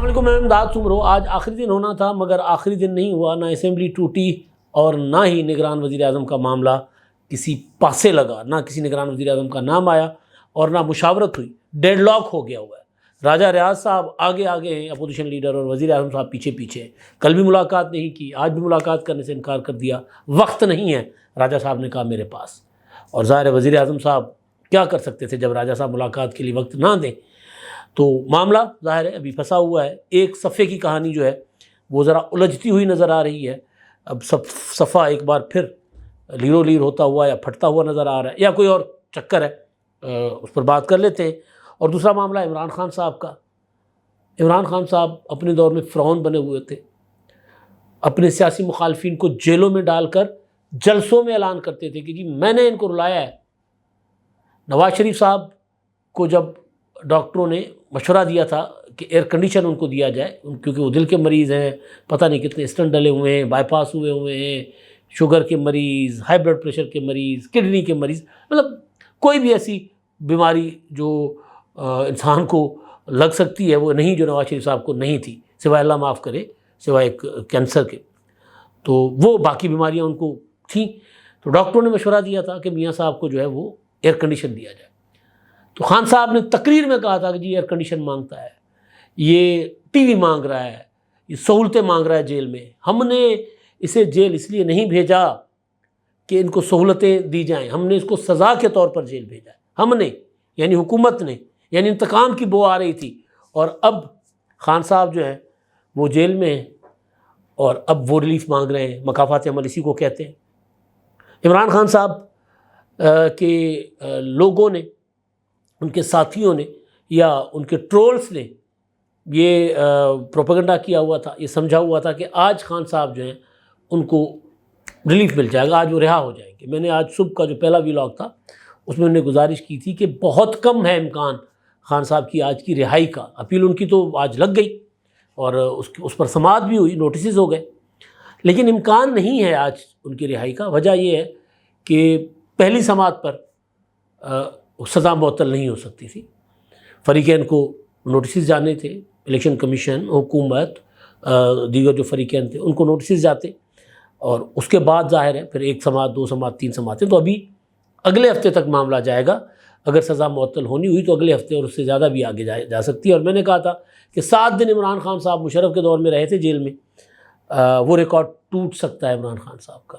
علیکم، میں امداد سمرو۔ آج آخری دن ہونا تھا مگر آخری دن نہیں ہوا، نہ اسمبلی ٹوٹی اور نہ ہی نگران وزیر اعظم کا معاملہ کسی پاسے لگا، نہ کسی نگران وزیر اعظم کا نام آیا اور نہ مشاورت ہوئی۔ ڈیڈ لاک ہو گیا ہوا ہے۔ راجہ ریاض صاحب آگے آگے ہیں اپوزیشن لیڈر اور وزیر اعظم صاحب پیچھے پیچھے ہیں۔ کل بھی ملاقات نہیں کی، آج بھی ملاقات کرنے سے انکار کر دیا۔ وقت نہیں ہے، راجہ صاحب نے کہا میرے پاس۔ اور ظاہر ہے وزیر اعظم صاحب کیا کر سکتے تھے جب راجہ صاحب ملاقات کے لیے وقت نہ دیں۔ تو معاملہ ظاہر ہے ابھی پھنسا ہوا ہے۔ ایک صفحے کی کہانی جو ہے وہ ذرا الجھتی ہوئی نظر آ رہی ہے۔ اب صفحہ ایک بار پھر لیرو لیر ہوتا ہوا یا پھٹتا ہوا نظر آ رہا ہے، یا کوئی اور چکر ہے، اس پر بات کر لیتے ہیں۔ اور دوسرا معاملہ عمران خان صاحب کا۔ عمران خان صاحب اپنے دور میں فرعون بنے ہوئے تھے، اپنے سیاسی مخالفین کو جیلوں میں ڈال کر جلسوں میں اعلان کرتے تھے کہ جی میں نے ان کو رلایا ہے۔ نواز شریف صاحب کو جب ڈاکٹروں نے مشورہ دیا تھا کہ ایئر کنڈیشن ان کو دیا جائے، کیونکہ وہ دل کے مریض ہیں، پتہ نہیں کتنے اسٹنٹ ڈلے ہوئے ہیں، بائی پاس ہوئے ہیں، شوگر کے مریض، ہائی بلڈ پریشر کے مریض، کڈنی کے مریض، مطلب کوئی بھی ایسی بیماری جو انسان کو لگ سکتی ہے وہ نہیں، جو نواز شریف صاحب کو نہیں تھی، سوائے اللہ معاف کرے، سوائے کینسر کے۔ تو وہ باقی بیماریاں ان کو تھیں۔ تو ڈاکٹروں نے مشورہ دیا تھا کہ میاں صاحب کو جو ہے وہ ایئر کنڈیشن دیا جائے۔ تو خان صاحب نے تقریر میں کہا تھا کہ جی ایئر کنڈیشن مانگتا ہے، یہ ٹی وی مانگ رہا ہے، یہ سہولتیں مانگ رہا ہے جیل میں، ہم نے اسے جیل اس لیے نہیں بھیجا کہ ان کو سہولتیں دی جائیں، ہم نے اس کو سزا کے طور پر جیل بھیجا ہے، ہم نے یعنی حکومت نے، یعنی انتقام کی بو آ رہی تھی۔ اور اب خان صاحب جو ہے وہ جیل میں ہیں اور اب وہ ریلیف مانگ رہے ہیں۔ مکافات عمل اسی کو کہتے ہیں۔ عمران خان صاحب کے لوگوں نے، ان کے ساتھیوں نے یا ان کے ٹرولز نے یہ پروپیگنڈا کیا ہوا تھا، یہ سمجھا ہوا تھا کہ آج خان صاحب جو ہیں ان کو ریلیف مل جائے گا، آج وہ رہا ہو جائیں گے۔ میں نے آج صبح کا جو پہلا ویلاگ تھا اس میں انہوں نے گزارش کی تھی کہ بہت کم ہے امکان خان صاحب کی آج کی رہائی کا۔ اپیل ان کی تو آج لگ گئی اور اس پر سماعت بھی ہوئی، نوٹسز ہو گئے، لیکن امکان نہیں ہے آج ان کی رہائی کا۔ وجہ یہ ہے کہ پہلی سماعت پر سزا معطل نہیں ہو سکتی تھی، فریقین کو نوٹسز جانے تھے، الیکشن کمیشن، حکومت، دیگر جو فریقین تھے ان کو نوٹسز جاتے، اور اس کے بعد ظاہر ہے پھر ایک سماعت، دو سماعت، تین سماعتیں۔ تو ابھی اگلے ہفتے تک معاملہ جائے گا۔ اگر سزا معطل ہونی ہوئی تو اگلے ہفتے اور اس سے زیادہ بھی آگے جا سکتی ہے۔ اور میں نے کہا تھا کہ 7 دن عمران خان صاحب مشرف کے دور میں رہے تھے جیل میں، وہ ریکارڈ ٹوٹ سکتا ہے عمران خان صاحب کا۔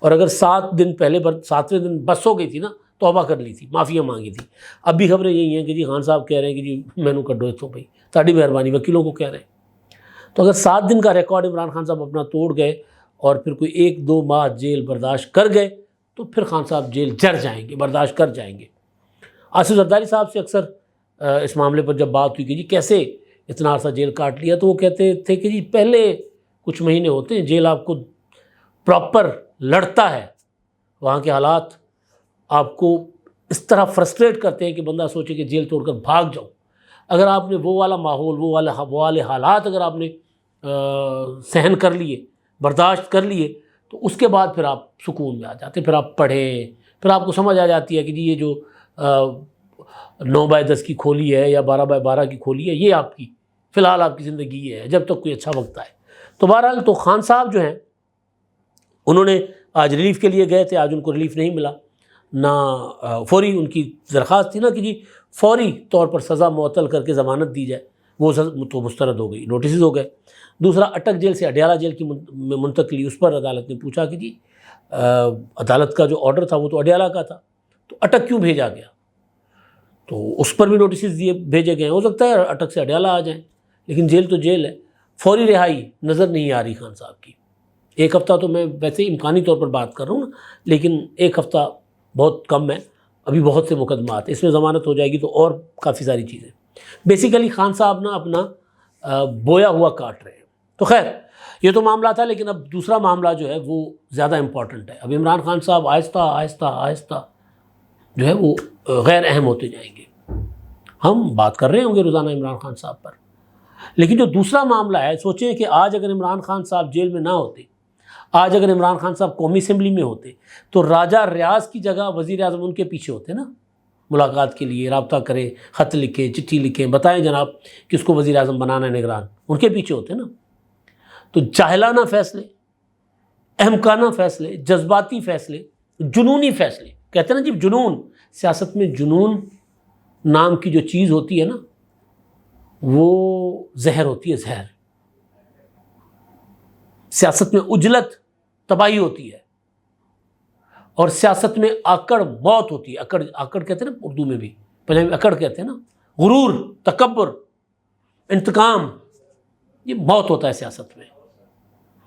اور اگر 7 دن پہلے 7ویں دن بس ہو گئی تھی نا، توبہ کر لی تھی، معافیاں مانگی تھی۔ اب بھی خبریں یہی ہیں کہ جی خان صاحب کہہ رہے ہیں کہ جی مینوں کڈو اتوں بھائی، تاڑی مہربانی، وکیلوں کو کہہ رہے ہیں۔ تو اگر 7 دن کا ریکارڈ عمران خان صاحب اپنا توڑ گئے اور پھر کوئی 1-2 ماہ جیل برداشت کر گئے تو پھر خان صاحب جیل جر جائیں گے، برداشت کر جائیں گے۔ آصف زرداری صاحب سے اکثر اس معاملے پر جب بات ہوئی کہ جی کیسے اتنا عرصہ جیل کاٹ لیا، تو وہ کہتے تھے کہ جی پہلے کچھ مہینے ہوتے ہیں جیل آپ کو پراپر لڑتا ہے، وہاں کے حالات آپ کو اس طرح فرسٹریٹ کرتے ہیں کہ بندہ سوچے کہ جیل توڑ کر بھاگ جاؤں۔ اگر آپ نے وہ والا ماحول، وہ والے حالات اگر آپ نے سہن کر لیے، برداشت کر لیے، تو اس کے بعد پھر آپ سکون میں آ جاتے، پھر آپ پڑھیں، پھر آپ کو سمجھ آ جاتی ہے کہ جی یہ جو 9x10 کی کھولی ہے یا 12x12 کی کھولی ہے، یہ آپ کی فی الحال آپ کی زندگی ہے جب تک کوئی اچھا وقت آئے۔ تو بہرحال تو خان صاحب جو ہیں انہوں نے آج ریلیف کے لیے گئے تھے، آج ان کو ریلیف نہیں ملا، نہ فوری ان کی درخواست تھی نا کہ جی فوری طور پر سزا معطل کر کے ضمانت دی جائے، وہ تو مسترد ہو گئی، نوٹسز ہو گئے۔ دوسرا اٹک جیل سے اڈیالہ جیل کی منتقلی، اس پر عدالت نے پوچھا کہ جی عدالت کا جو آرڈر تھا وہ تو اڈیالہ کا تھا، تو اٹک کیوں بھیجا گیا؟ تو اس پر بھی نوٹسز بھیجے گئے۔ ہو سکتا ہے اٹک سے اڈیالہ آ جائیں، لیکن جیل تو جیل ہے۔ فوری رہائی نظر نہیں آ رہی خان صاحب کی۔ 1 ہفتہ تو میں ویسے امکانی طور پر بات کر رہا ہوں نا، لیکن 1 ہفتہ بہت کم ہے، ابھی بہت سے مقدمات ہیں، اس میں ضمانت ہو جائے گی تو اور کافی ساری چیزیں۔ بیسیکلی خان صاحب نا اپنا بویا ہوا کاٹ رہے ہیں۔ تو خیر یہ تو معاملہ تھا، لیکن اب دوسرا معاملہ جو ہے وہ زیادہ امپورٹنٹ ہے۔ اب عمران خان صاحب آہستہ آہستہ آہستہ جو ہے وہ غیر اہم ہوتے جائیں گے۔ ہم بات کر رہے ہوں گے روزانہ عمران خان صاحب پر، لیکن جو دوسرا معاملہ ہے، سوچیں کہ آج اگر عمران خان صاحب جیل میں نہ ہوتے، آج اگر عمران خان صاحب قومی اسمبلی میں ہوتے، تو راجہ ریاض کی جگہ وزیر اعظم ان کے پیچھے ہوتے نا۔ ملاقات کے لیے رابطہ کریں، خط لکھیں، چٹھی لکھیں، بتائیں جناب کس کو وزیر اعظم بنانا ہے نگران، ان کے پیچھے ہوتے ہیں نا۔ تو جاہلانہ فیصلے، احمقانہ فیصلے، جذباتی فیصلے، جنونی فیصلے، کہتے ہیں نا جی جنون، سیاست میں جنون نام کی جو چیز ہوتی ہے نا وہ زہر ہوتی ہے، زہر۔ سیاست میں عجلت تباہی ہوتی ہے، اور سیاست میں آکڑ موت ہوتی ہے۔ آکڑ کہتے ہیں نا اردو میں بھی، پہلے اکڑ کہتے ہیں نا، غرور، تکبر، انتقام، یہ موت ہوتا ہے سیاست میں۔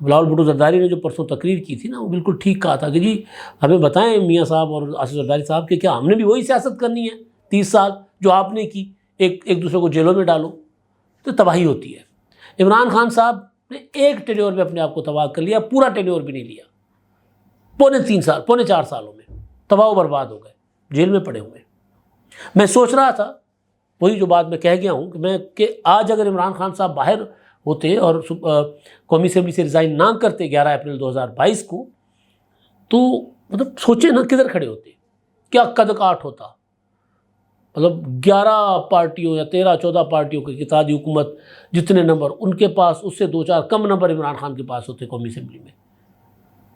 بلاول بھٹو زرداری نے جو پرسوں تقریر کی تھی نا وہ بالکل ٹھیک کہا تھا کہ جی ہمیں بتائیں میاں صاحب اور آصف زرداری صاحب کہ کیا ہم نے بھی وہی سیاست کرنی ہے 30 سال جو آپ نے کی، ایک دوسرے کو جیلوں میں ڈالو، تو تباہی ہوتی ہے۔ عمران خان صاحب نے ایک ٹینیور میں اپنے آپ کو تباہ کر لیا، پورا ٹینیور بھی نہیں لیا، پونے 4 سالوں میں تباہ و برباد ہو گئے، جیل میں پڑے ہوئے۔ میں سوچ رہا تھا وہی جو بات میں کہہ گیا ہوں کہ آج اگر عمران خان صاحب باہر ہوتے اور قومی اسمبلی سے ریزائن نہ کرتے 11 اپریل 2022 کو، تو مطلب سوچیں نا کدھر کھڑے ہوتے، کیا قد کاٹ ہوتا۔ مطلب 11 پارٹیوں یا 13-14 پارٹیوں کی اتحادی حکومت جتنے نمبر ان کے پاس، اس سے 2-4 کم نمبر عمران خان کے پاس ہوتے قومی اسمبلی میں،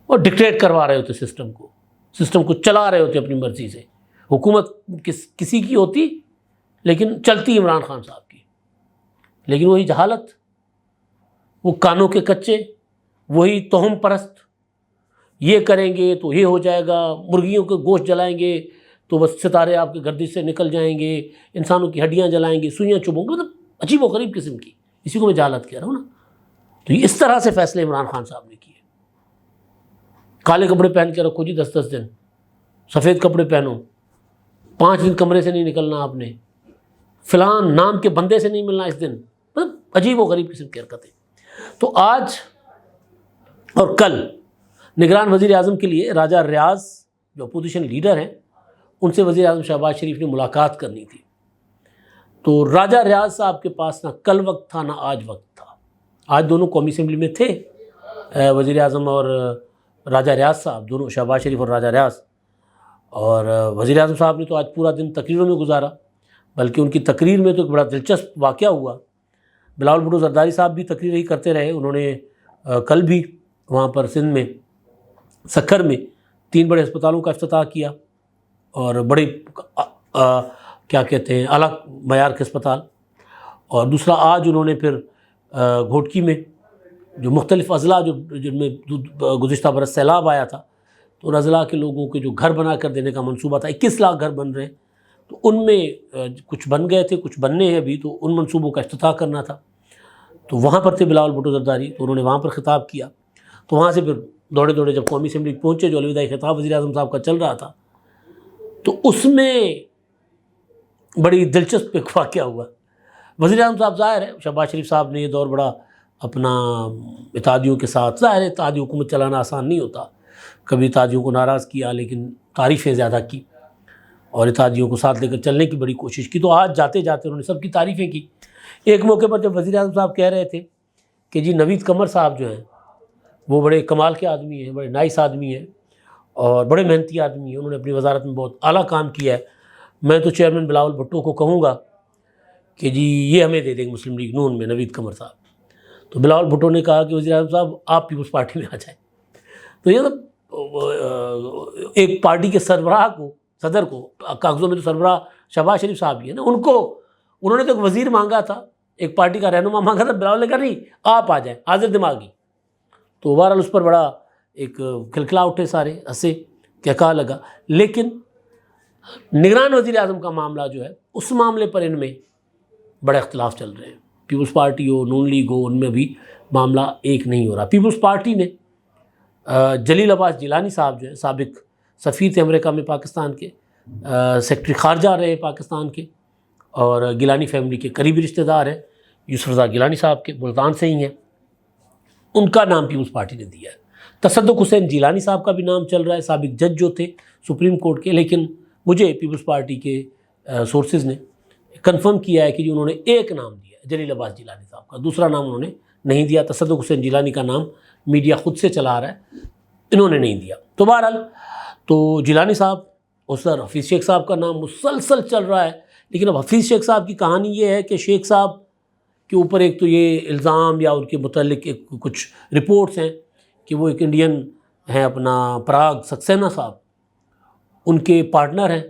اور ڈکٹیٹ کروا رہے ہوتے سسٹم کو چلا رہے ہوتے اپنی مرضی سے۔ حکومت کسی کی ہوتی لیکن چلتی عمران خان صاحب کی، لیکن وہی جہالت، وہ کانوں کے کچے، وہی توہم پرست، یہ کریں گے تو یہ ہو جائے گا، مرغیوں کے گوشت جلائیں گے تو بس ستارے آپ کے گردش سے نکل جائیں گے، انسانوں کی ہڈیاں جلائیں گے، سوئیاں چبھوں گے، مطلب عجیب و غریب قسم کی، اسی کو میں جہالت کہہ رہا ہوں نا۔ تو یہ اس طرح سے فیصلے عمران خان صاحب نے کیے۔ کالے کپڑے پہن کے رکھو جی 10 دن، سفید کپڑے پہنو، 5 دن کمرے سے نہیں نکلنا آپ نے، فلان نام کے بندے سے نہیں ملنا اس دن، مطلب عجیب و غریب قسم کی حرکتیں۔ تو آج اور کل نگران وزیر اعظم کے لیے راجہ ریاض جو اپوزیشن لیڈر ہیں ان سے وزیر اعظم شہباز شریف نے ملاقات کرنی تھی۔ تو راجہ ریاض صاحب کے پاس نہ کل وقت تھا نہ آج وقت تھا۔ آج دونوں قومی اسمبلی میں تھے، وزیر اعظم اور راجہ ریاض صاحب دونوں، شہباز شریف اور راجہ ریاض، اور وزیر اعظم صاحب نے تو آج پورا دن تقریروں میں گزارا، بلکہ ان کی تقریر میں تو ایک بڑا دلچسپ واقعہ ہوا۔ بلاول بھٹو زرداری صاحب بھی تقریر ہی کرتے رہے، انہوں نے کل بھی وہاں پر سندھ میں سکھر میں 3 بڑے اسپتالوں کا افتتاح کیا، اور بڑے کیا کہتے ہیں اعلیٰ معیار کے اسپتال۔ اور دوسرا آج انہوں نے پھر گھوٹکی میں جو مختلف اضلاع جن میں گزشتہ برس سیلاب آیا تھا، تو ان اضلاع کے لوگوں کے جو گھر بنا کر دینے کا منصوبہ تھا، 21 لاکھ گھر بن رہے ہیں، تو ان میں کچھ بن گئے تھے، کچھ بننے ہیں ابھی، تو ان منصوبوں کا افتتاح کرنا تھا۔ تو وہاں پر تھے بلاول بھٹو زرداری، تو انہوں نے وہاں پر خطاب کیا۔ تو وہاں سے پھر دوڑے جب قومی اسمبلی پہنچے، جو الوداعی خطاب وزیر اعظم صاحب کا چل رہا تھا، تو اس میں بڑی دلچسپ ایک واقعہ ہوا۔ وزیر اعظم صاحب، ظاہر ہے شہباز شریف صاحب نے یہ دور بڑا اپنا اتحادیوں کے ساتھ، ظاہر ہے اتحادی حکومت چلانا آسان نہیں ہوتا، کبھی اتحادیوں کو ناراض کیا لیکن تعریفیں زیادہ کی، اور اتحادیوں کو ساتھ لے کر چلنے کی بڑی کوشش کی۔ تو آج جاتے جاتے انہوں نے سب کی تعریفیں کی۔ ایک موقع پر جب وزیر اعظم صاحب کہہ رہے تھے کہ جی نوید قمر صاحب جو ہیں وہ بڑے کمال کے آدمی ہیں، بڑے نائس آدمی ہیں اور بڑے محنتی آدمی ہیں، انہوں نے اپنی وزارت میں بہت اعلیٰ کام کیا ہے، میں تو چیئرمین بلاول بھٹو کو کہوں گا کہ جی یہ ہمیں دے دیں مسلم لیگ نون میں نوید قمر صاحب۔ تو بلاول بھٹو نے کہا کہ وزیر اعظم صاحب آپ پیپلز پارٹی میں آ جائیں۔ تو یہ ایک پارٹی کے سربراہ کو، صدر کو، کاغذوں میں تو سربراہ شہباز شریف صاحب ہی ہے نا، انہوں نے تو ایک وزیر مانگا تھا، ایک پارٹی کا رہنما مانگا تھا، بلاول نے کہا نہیں آپ آ جائیں، حاضر دماغی۔ تو بہرحال اس پر بڑا ایک کھلکھلا اٹھے، سارے ہنسے، کہا لگا۔ لیکن نگران وزیر اعظم کا معاملہ جو ہے، اس معاملے پر ان میں بڑے اختلاف چل رہے ہیں۔ پیپلز پارٹی ہو، نون لیگ ہو، ان میں بھی معاملہ ایک نہیں ہو رہا۔ پیپلز پارٹی نے جلیل عباس جیلانی صاحب جو ہیں، سابق سفیر تھے امریکہ میں پاکستان کے، سیکرٹری خارجہ رہے پاکستان کے، اور گیلانی فیملی کے قریبی رشتہ دار ہیں، یوسف رضا گیلانی صاحب کے، ملتان سے ہی ہیں، ان کا نام پیپلز پارٹی نے دیا ہے۔ تصدق حسین جیلانی صاحب کا بھی نام چل رہا ہے، سابق جج جو تھے سپریم کورٹ کے، لیکن مجھے پیپلز پارٹی کے سورسز نے کنفرم کیا ہے کہ انہوں نے ایک نام دیا ہے جلیل عباس جیلانی صاحب کا، دوسرا نام انہوں نے نہیں دیا۔ تصدق حسین جیلانی کا نام میڈیا خود سے چلا رہا ہے، انہوں نے نہیں دیا۔ تو بہرحال تو جیلانی صاحب اس پر حفیظ شیخ صاحب کا نام مسلسل چل رہا ہے. لیکن اب حفیظ شیخ صاحب کی کہانی یہ ہے کہ شیخ صاحب کے اوپر ایک تو یہ الزام یا ان کے متعلق کچھ رپورٹس ہیں کہ وہ ایک انڈین ہیں اپنا پراگ سکسینہ صاحب، ان کے پارٹنر ہیں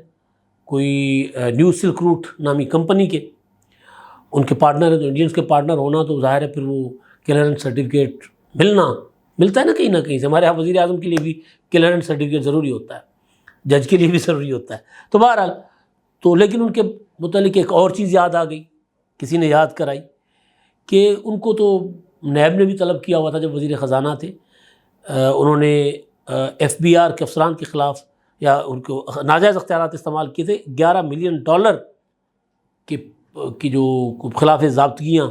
کوئی نیو سلک روٹ نامی کمپنی کے، ان کے پارٹنر ہیں. تو انڈینس کے پارٹنر ہونا تو ظاہر ہے پھر وہ کلیئرنس سرٹیفکیٹ ملتا ہے نا کہیں نہ کہیں سے. ہمارے یہاں وزیر اعظم کے لیے بھی کلیئرنس سرٹیفکیٹ ضروری ہوتا ہے، جج کے لیے بھی ضروری ہوتا ہے. تو بہرحال تو لیکن ان کے متعلق ایک اور چیز یاد آ گئی، کسی نے یاد کرائی کہ ان کو تو نیب نے بھی طلب کیا ہوا تھا جب وزیر خزانہ تھے. انہوں نے ایف بی آر کے افسران کے خلاف یا ان کو ناجائز اختیارات استعمال کیے تھے. $11 ملین کی جو خلاف ضابطگیاں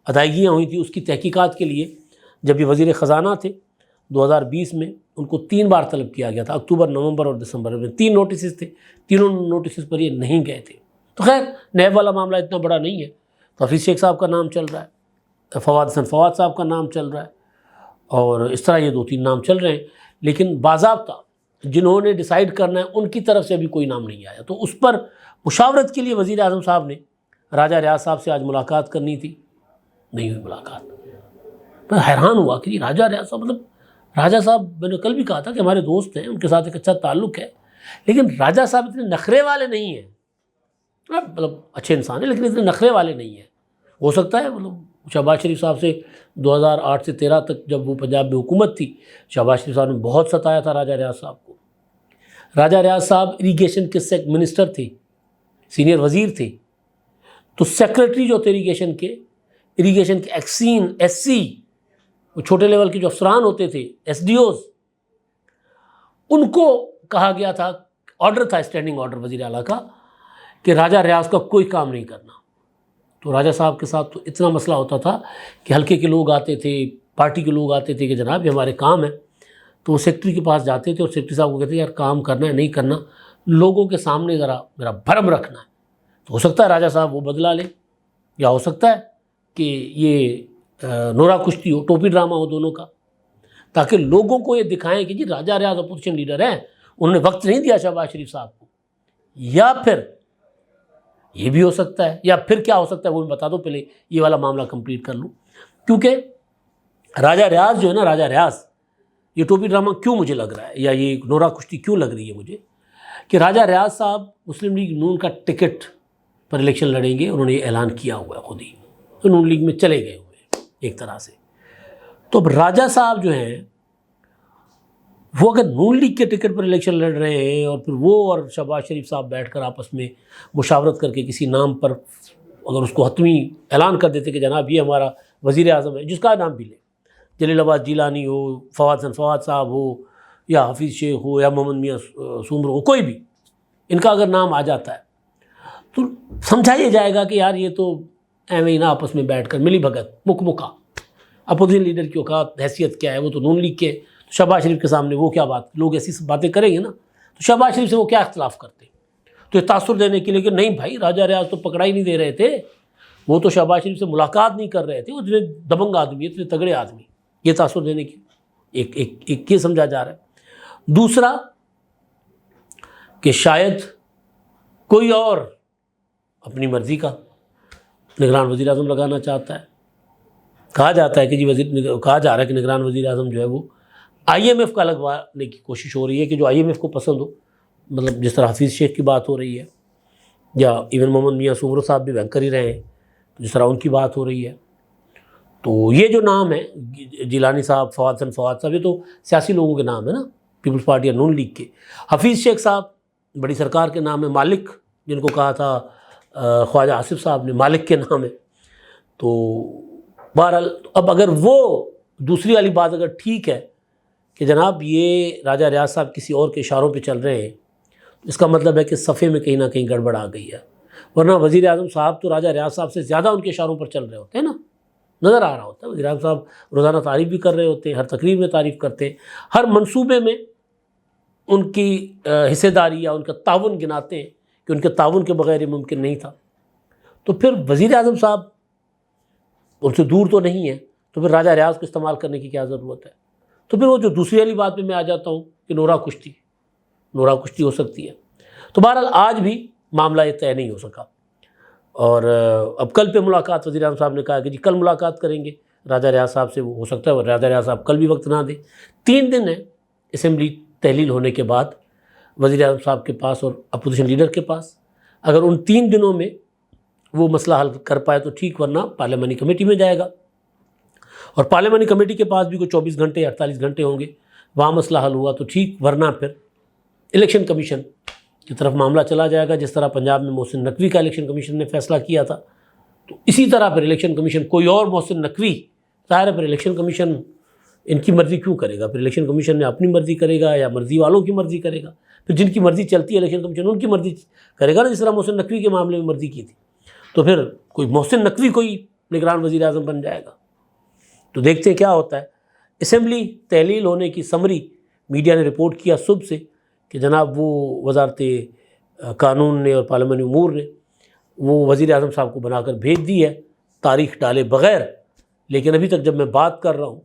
ادائیگیاں ہوئی تھیں اس کی تحقیقات کے لیے جب یہ وزیر خزانہ تھے 2020 میں ان کو 3 بار طلب کیا گیا تھا، اکتوبر، نومبر اور دسمبر میں 3 نوٹسز تھے. تینوں نوٹسز پر یہ نہیں گئے تھے. تو خیر نیب والا معاملہ اتنا بڑا نہیں ہے. تو حفیظ شیخ صاحب کا نام چل رہا ہے، فواد حسن فواد صاحب کا نام چل رہا ہے، اور اس طرح یہ 2-3 نام چل رہے ہیں. لیکن باضابطہ جنہوں نے ڈیسائیڈ کرنا ہے ان کی طرف سے ابھی کوئی نام نہیں آیا. تو اس پر مشاورت کے لیے وزیر اعظم صاحب نے راجہ ریاض صاحب سے آج ملاقات کرنی تھی، نہیں ہوئی ملاقات. میں حیران ہوا کہ راجہ ریاض صاحب، مطلب راجہ صاحب میں نے کل بھی کہا تھا کہ ہمارے دوست ہیں، ان کے ساتھ ایک اچھا تعلق ہے، لیکن راجہ صاحب اتنے نخرے والے نہیں ہیں. مطلب اچھے انسان ہیں لیکن اتنے نخرے والے نہیں ہیں. ہو سکتا ہے مطلب شہباز شریف صاحب سے 2008 سے 13 تک جب وہ پنجاب میں حکومت تھی، شہباز شریف صاحب نے بہت ستایا تھا راجہ ریاض صاحب کو. راجہ ریاض صاحب اریگیشن کے منسٹر تھے، سینئر وزیر تھے. تو سیکرٹری جو تھے اریگیشن کے ایکسین ایس سی، وہ چھوٹے لیول کے جو افسران ہوتے تھے ایس ڈی اوز، ان کو کہا گیا تھا، آرڈر تھا اسٹینڈنگ آرڈر وزیر اعلیٰ کا کہ راجہ ریاض کا کوئی کام نہیں کرنا. تو راجہ صاحب کے ساتھ تو اتنا مسئلہ ہوتا تھا کہ ہلکے کے لوگ آتے تھے، پارٹی کے لوگ آتے تھے کہ جناب یہ ہمارے کام ہے. تو وہ سیکرٹری کے پاس جاتے تھے اور سیکرٹری صاحب کو کہتے یار کام کرنا ہے نہیں کرنا، لوگوں کے سامنے ذرا میرا بھرم رکھنا ہے. تو ہو سکتا ہے راجہ صاحب وہ بدلا لیں، یا ہو سکتا ہے کہ یہ نورا کشتی ہو، ٹوپی ڈرامہ ہو دونوں کا، تاکہ لوگوں کو یہ دکھائیں کہ جی راجہ ریاض اپوزیشن لیڈر ہیں، انہوں نے وقت نہیں دیا شہباز شریف صاحب کو. یا پھر یہ بھی ہو سکتا ہے، یا پھر کیا ہو سکتا ہے وہ بھی بتا دو، پہلے یہ والا معاملہ کمپلیٹ کر لوں. کیونکہ راجہ ریاض جو ہے نا، راجہ ریاض یہ ٹوپی ڈرامہ کیوں مجھے لگ رہا ہے، یا یہ نورا کشتی کیوں لگ رہی ہے مجھے، کہ راجہ ریاض صاحب مسلم لیگ نون کا ٹکٹ پر الیکشن لڑیں گے. انہوں نے یہ اعلان کیا ہوا ہے خود ہی، تو نون لیگ میں چلے گئے ہوئے ایک طرح سے. تو اب راجہ صاحب جو ہیں وہ اگر نون لیگ کے ٹکٹ پر الیکشن لڑ رہے ہیں اور پھر وہ اور شہباز شریف صاحب بیٹھ کر آپس میں مشاورت کر کے کسی نام پر اگر اس کو حتمی اعلان کر دیتے کہ جناب یہ ہمارا وزیر اعظم ہے، جس کا نام بھی لے، جلیل عباس جیلانی ہو، فواد حسن فواد صاحب ہو، یا حفیظ شیخ ہو، یا محمد میاں سومر ہو، کوئی بھی ان کا اگر نام آ جاتا ہے تو سمجھا یہ جائے گا کہ یار یہ تو ایویں ہی نا آپس میں بیٹھ کر ملی بھگت مکہ. اپوزیشن لیڈر کی اوقات حیثیت کیا ہے، وہ تو نون لیگ کے. شہباز شریف کے سامنے وہ کیا بات، لوگ ایسی باتیں کریں گے نا، تو شہباز شریف سے وہ کیا اختلاف کرتے. تو یہ تاثر دینے کے لیے کہ نہیں بھائی راجہ ریاض تو پکڑا ہی نہیں دے رہے تھے، وہ تو شہباز شریف سے ملاقات نہیں کر رہے تھے، وہ اتنے دبنگ آدمی، اتنے تگڑے آدمی، یہ تاثر دینے کی ایک یہ سمجھا جا رہا ہے. دوسرا کہ شاید کوئی اور اپنی مرضی کا نگران وزیر اعظم لگانا چاہتا ہے. کہا جاتا ہے کہ کہا جا رہا ہے کہ نگران وزیر اعظم جو ہے وہ آئی ایم ایف کا لگوانے کی کوشش ہو رہی ہے، کہ جو آئی ایم ایف کو پسند ہو، مطلب جس طرح حفیظ شیخ کی بات ہو رہی ہے، یا ایون محمد میاں سومر صاحب بھی بینکر ہی رہے ہیں، جس طرح ان کی بات ہو رہی ہے. تو یہ جو نام ہے جیلانی صاحب، فواد حسن فواد صاحب، یہ تو سیاسی لوگوں کے نام ہے نا، پیپلز پارٹی یا نون لیگ کے. حفیظ شیخ صاحب بڑی سرکار کے نام ہے. مالک جن کو کہا تھا خواجہ آصف صاحب نے، مالک کے نام ہے. تو بہرحال اب اگر وہ دوسری والی بات اگر ٹھیک ہے کہ جناب یہ راجہ ریاض صاحب کسی اور کے اشاروں پہ چل رہے ہیں، اس کا مطلب ہے کہ صفحے میں کہیں نہ کہیں گڑبڑ آ گئی ہے. ورنہ وزیر اعظم صاحب تو راجہ ریاض صاحب سے زیادہ ان کے اشاروں پر چل رہے ہوتے ہیں نا، نظر آ رہا ہوتا ہے. وزیر اعظم صاحب روزانہ تعریف بھی کر رہے ہوتے ہیں، ہر تقریر میں تعریف کرتے ہیں، ہر منصوبے میں ان کی حصے داری یا ان کا تعاون گناتے ہیں کہ ان کے تعاون کے بغیر یہ ممکن نہیں تھا. تو پھر وزیر اعظم صاحب ان سے دور تو نہیں ہے، تو پھر راجہ ریاض کو استعمال کرنے کی کیا ضرورت ہے. تو پھر وہ جو دوسری والی بات پہ میں آ جاتا ہوں کہ نورا کشتی ہو سکتی ہے. تو بہرحال آج بھی معاملہ یہ طے نہیں ہو سکا، اور اب کل پہ ملاقات وزیر اعظم صاحب نے کہا کہ جی کل ملاقات کریں گے راجہ ریاض صاحب سے، وہ ہو سکتا ہے راجہ ریاض صاحب کل بھی وقت نہ دیں۔ 3 دن ہے اسمبلی تحلیل ہونے کے بعد وزیر اعظم صاحب کے پاس اور اپوزیشن لیڈر کے پاس، اگر ان 3 دنوں میں وہ مسئلہ حل کر پائے تو ٹھیک، ورنہ پارلیمانی کمیٹی میں جائے گا، اور پارلیمانی کمیٹی کے پاس بھی کوئی 24 گھنٹے یا 48 گھنٹے ہوں گے، وہاں مسئلہ حل ہوا تو ٹھیک، ورنہ پھر الیکشن کمیشن کی طرف معاملہ چلا جائے گا۔ جس طرح پنجاب میں محسن نقوی کا الیکشن کمیشن نے فیصلہ کیا تھا، تو اسی طرح پھر الیکشن کمیشن کوئی اور محسن نقوی، ظاہر ہے پھر الیکشن کمیشن ان کی مرضی کیوں کرے گا، پھر الیکشن کمیشن نے اپنی مرضی کرے گا یا مرضی والوں کی مرضی کرے گا، پھر جن کی مرضی چلتی ہے الیکشن کمیشن ان کی مرضی کرے گا نا، جس طرح محسن نقوی کے معاملے میں مرضی کی تھی، تو پھر کوئی محسن نقوی کوئی نگران وزیر اعظم بن جائے گا۔ تو دیکھتے ہیں کیا ہوتا ہے۔ اسمبلی تحلیل ہونے کی سمری میڈیا نے رپورٹ کیا صبح سے کہ جناب وہ وزارت قانون نے اور پارلیمانی امور نے وہ وزیر اعظم صاحب کو بنا کر بھیج دی ہے تاریخ ڈالے بغیر، لیکن ابھی تک جب میں بات کر رہا ہوں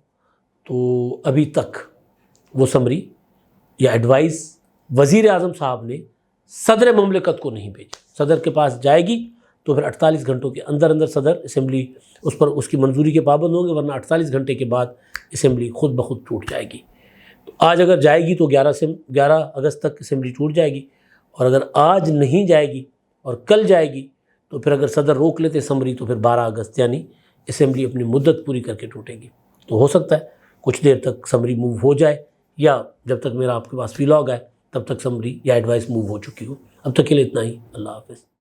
تو ابھی تک وہ سمری یا ایڈوائز وزیر اعظم صاحب نے صدر مملکت کو نہیں بھیجی۔ صدر کے پاس جائے گی تو پھر 48 گھنٹوں کے اندر اندر صدر اسمبلی اس پر اس کی منظوری کے پابند ہوں گے، ورنہ 48 گھنٹے کے بعد اسمبلی خود بخود ٹوٹ جائے گی۔ تو آج اگر جائے گی تو 11 اگست تک اسمبلی ٹوٹ جائے گی، اور اگر آج نہیں جائے گی اور کل جائے گی تو پھر اگر صدر روک لیتے اسمبلی تو پھر 12 اگست یعنی اسمبلی اپنی مدت پوری کر کے ٹوٹے گی۔ تو ہو سکتا ہے کچھ دیر تک سمری موو ہو جائے، یا جب تک میرا آپ کے پاس وی لاگ آئے تب تک سمری یا ایڈوائس موو ہو چکی ہو۔ اب تک کے لیے اتنا ہی، اللہ حافظ۔